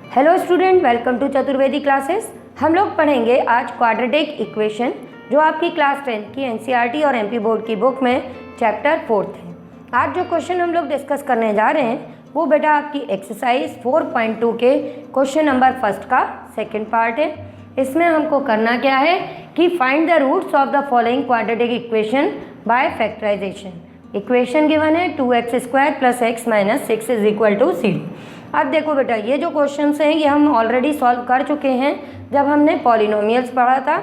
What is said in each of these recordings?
Hello student, welcome to Chaturvedi classes. हम लोग पढ़ेंगे आज क्वाड्रेटिक इक्वेशन, जो आपकी क्लास 10 की एनसीईआरटी और एमपी बोर्ड की बुक में चैप्टर 4 है। आज जो क्वेश्चन हम लोग डिस्कस करने जा रहे हैं वो बेटा आपकी एक्सरसाइज 4.2 के क्वेश्चन नंबर फर्स्ट का सेकंड पार्ट है। इसमें हमको करना क्या है कि find the roots of the following quadratic equation by factorisation. Equation given है 2x² + x - 6 = 0। अब देखो बेटा, ये जो क्वेश्चंस हैं ये हम ऑलरेडी सॉल्व कर चुके हैं जब हमने पॉलिनोमियल्स पढ़ा था।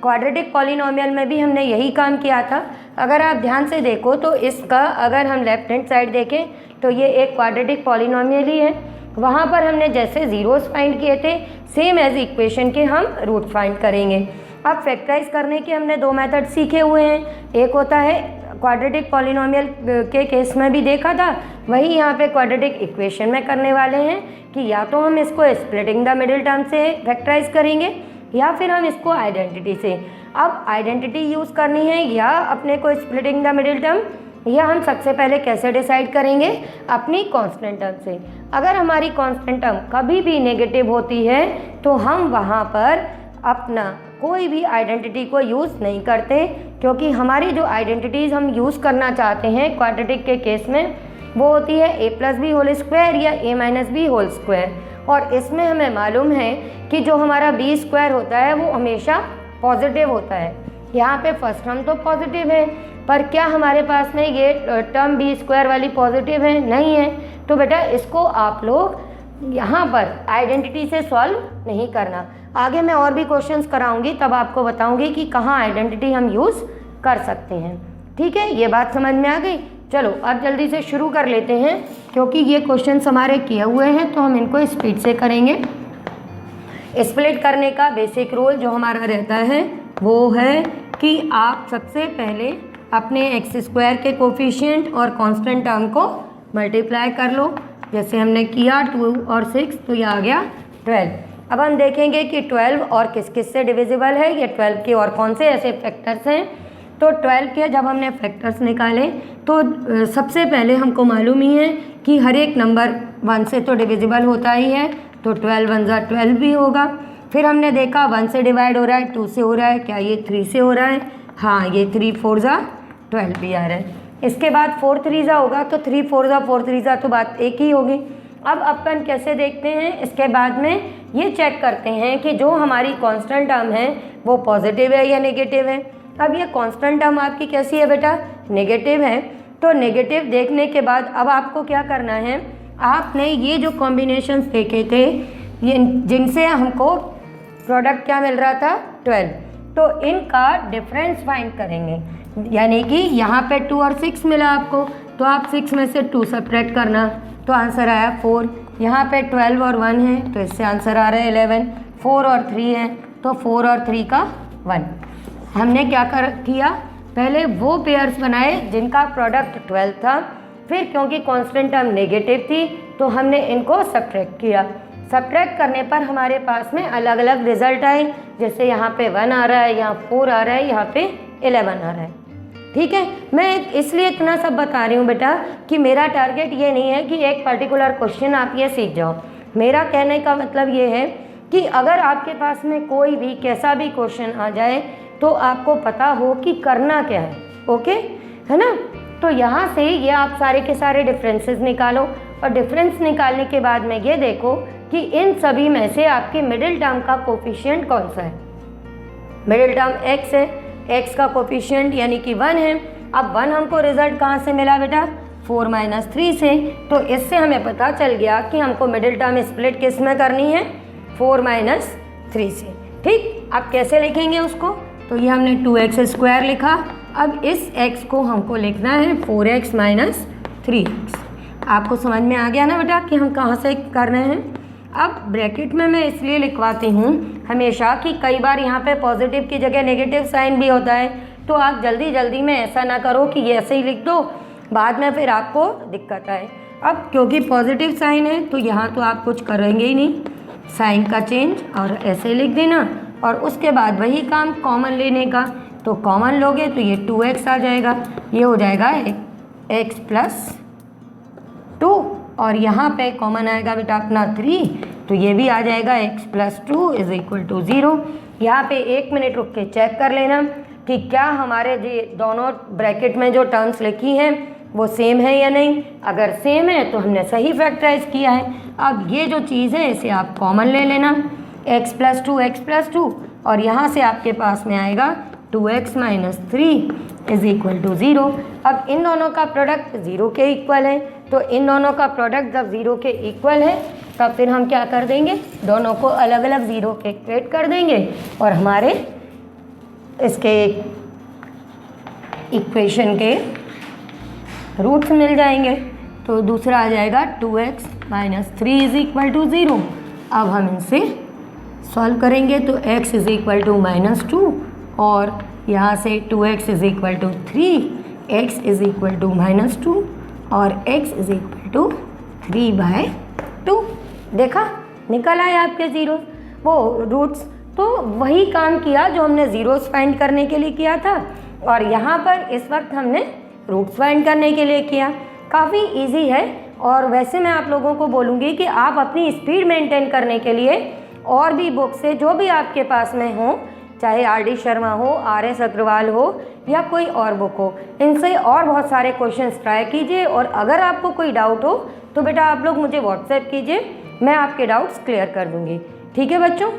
क्वाड्रेटिक पॉलिनोमियल में भी हमने यही काम किया था। अगर आप ध्यान से देखो तो इसका अगर हम लेफ्ट हैंड साइड देखें तो ये एक क्वाड्रेटिक पॉलिनोमियल ही है। वहाँ पर हमने जैसे ज़ीरोस फाइंड किए थे, सेम एज इक्वेशन के हम रूट फाइंड करेंगे। अब फैक्टराइज करने के हमने दो मेथड सीखे हुए हैं। एक होता है क्वाड्रेटिक पॉलिनोमियल के केस में भी देखा था, वही यहाँ पे क्वाड्रेटिक इक्वेशन में करने वाले हैं कि या तो हम इसको स्प्लिटिंग द मिडिल टर्म से फैक्टराइज करेंगे या फिर हम इसको आइडेंटिटी से। अब आइडेंटिटी यूज़ करनी है या अपने को स्प्लिटिंग द मिडिल टर्म, या हम सबसे पहले कैसे डिसाइड करेंगे? अपनी कांस्टेंट टर्म से। अगर हमारी कांस्टेंट टर्म कभी भी नेगेटिव होती है तो हम वहाँ पर अपना कोई भी आइडेंटिटी को यूज़ नहीं करते, क्योंकि हमारी जो आइडेंटिटीज़ हम यूज़ करना चाहते हैं क्वाड्रेटिक के केस में वो होती है a+b² या a-b²। और इसमें हमें मालूम है कि जो हमारा b² होता है वो हमेशा पॉजिटिव होता है। यहाँ पे फर्स्ट टर्म तो पॉजिटिव है, पर क्या हमारे पास में ये टर्म b² वाली पॉजिटिव है? नहीं है। तो बेटा इसको आप लोग यहाँ पर आइडेंटिटी से सॉल्व नहीं करना। आगे मैं और भी क्वेश्चंस कराऊंगी, तब आपको बताऊंगी कि कहाँ आइडेंटिटी हम यूज़ कर सकते हैं। ठीक है, ये बात समझ में आ गई। चलो अब जल्दी से शुरू कर लेते हैं, क्योंकि ये क्वेश्चंस हमारे किए हुए हैं तो हम इनको स्पीड से करेंगे। स्प्लिट करने का बेसिक रूल जो हमारा रहता है वो है कि आप सबसे पहले अपने x² के कोफिशिएंट और कांस्टेंट टर्म को मल्टीप्लाई कर लो। जैसे हमने किया 2 और 6 तो ये आ गया 12। अब हम देखेंगे कि 12 और किस किस से डिविजिबल है, ये 12 के और कौन से ऐसे फैक्टर्स हैं। तो 12 के जब हमने फैक्टर्स निकाले तो सबसे पहले हमको मालूम ही है कि हर एक नंबर 1 से तो डिविजिबल होता ही है, तो 12 1 = 12 भी होगा। फिर हमने देखा 1 से डिवाइड हो रहा है, 2 से हो रहा है, क्या ये 3 से हो रहा है? हाँ, ये 3 4 = 12 भी आ रहा है। इसके बाद 4 3 होगा तो 3 4 = 4 3 तो बात एक ही होगी। अब अपन कैसे देखते हैं, इसके बाद में ये चेक करते हैं कि जो हमारी कांस्टेंट टर्म है वो पॉजिटिव है या नेगेटिव है। अब ये कांस्टेंट टर्म आपकी कैसी है बेटा? नेगेटिव है। तो नेगेटिव देखने के बाद अब आपको क्या करना है, आपने ये जो कॉम्बिनेशंस देखे थे ये जिनसे हमको प्रोडक्ट क्या मिल रहा था 12, तो इनका डिफरेंस फाइंड करेंगे। यानी कि यहाँ पे 2 और 6 मिला आपको, तो आप 6 में से 2 सब्ट्रैक्ट करना, तो आंसर आया 4। यहाँ पे 12 और 1 है तो इससे आंसर आ रहा है 11। 4 और 3 है तो 4 और 3 का 1। हमने क्या किया, पहले वो पेयर्स बनाए जिनका प्रोडक्ट 12 था, फिर क्योंकि कांस्टेंट टर्म नेगेटिव थी तो हमने इनको सब्ट्रैक्ट किया। सब्ट्रैक्ट करने पर हमारे पास में अलग अलग रिजल्ट आए। जैसे यहाँ पे 1 आ रहा है, यहाँ 4 आ रहा है, यहाँ पे 11 आ रहा है। ठीक है, मैं इसलिए इतना सब बता रही हूँ बेटा कि मेरा टारगेट ये नहीं है कि एक पर्टिकुलर क्वेश्चन आप ये सीख जाओ। मेरा कहने का मतलब ये है कि अगर आपके पास में कोई भी कैसा भी क्वेश्चन आ जाए तो आपको पता हो कि करना क्या है। ओके, है ना? तो यहाँ से ये आप सारे के सारे डिफरेंसेस निकालो, और डिफरेंस निकालने के बाद में ये देखो कि इन सभी में से आपके मिडिल टर्म का कोफिशिएंट कौन सा है। मिडिल टर्म x है, x का कोफिशिएंट यानी कि 1 है। अब 1 हमको रिजल्ट कहाँ से मिला बेटा? 4 - 3 से। तो इससे हमें पता चल गया कि हमको मिडिल टर्म स्प्लिट किस में करनी है? 4 - 3 से। ठीक, अब कैसे लिखेंगे उसको? तो ये हमने 2x² लिखा। अब इस x को हमको लिखना है 4x - 3x। आपको समझ में आ गया ना बेटा कि हम कहाँ से कर रहे हैं? अब ब्रैकेट में मैं इसलिए लिखवाती हूँ हमेशा कि कई बार यहाँ पे पॉजिटिव की जगह नेगेटिव साइन भी होता है, तो आप जल्दी जल्दी में ऐसा ना करो कि ये ऐसे ही लिख दो, बाद में फिर आपको दिक्कत आए। अब क्योंकि पॉजिटिव साइन है तो यहाँ तो आप कुछ करेंगे ही नहीं, साइन का चेंज और ऐसे लिख देना, और उसके बाद वही काम कॉमन लेने का। तो कॉमन लोगे तो ये 2x आ जाएगा, ये हो जाएगा x + 2, और यहाँ पे कॉमन आएगा बेटा अपना 3, तो ये भी आ जाएगा x plus 2 is equal to 0। यहाँ पे 1 मिनट रुक के चेक कर लेना कि क्या हमारे दोनों ब्रैकेट में जो टर्म्स लिखी हैं वो सेम है या नहीं। अगर सेम है तो हमने सही फैक्टराइज किया है। अब ये जो चीज़ है इसे आप कॉमन ले लेना, x प्लस टू और यहाँ से आपके पास में आएगा 2x minus 3 is equal to 0। अब इन दोनों का प्रोडक्ट 0 के इक्वल है, तो इन दोनों का प्रोडक्ट जब 0 के इक्वल है तब फिर हम क्या कर देंगे, दोनों को अलग अलग 0 के इक्वेट कर देंगे और हमारे इसके इक्वेशन के रूट्स मिल जाएंगे। तो दूसरा आ जाएगा 2x minus 3 is equal to 0। अब हम इनसे सॉल्व करेंगे तो x is equal to minus 2 और यहाँ से 2x is equal to 3, x is equal to minus 2 और x इज इक्वल टू 3/2। देखा, निकल आए आपके ज़ीरो वो रूट्स। तो वही काम किया जो हमने ज़ीरोस फाइंड करने के लिए किया था और यहाँ पर इस वक्त हमने रूट्स फाइंड करने के लिए किया। काफ़ी इजी है और वैसे मैं आप लोगों को बोलूँगी कि आप अपनी स्पीड मेंटेन करने के लिए और भी बुक से जो भी आपके पास में हो, चाहे RD शर्मा हो, RS अग्रवाल हो या कोई और बुक हो, इनसे और बहुत सारे क्वेश्चंस ट्राई कीजिए। और अगर आपको कोई डाउट हो तो बेटा आप लोग मुझे व्हाट्सएप कीजिए, मैं आपके डाउट्स क्लियर कर दूँगी। ठीक है बच्चों।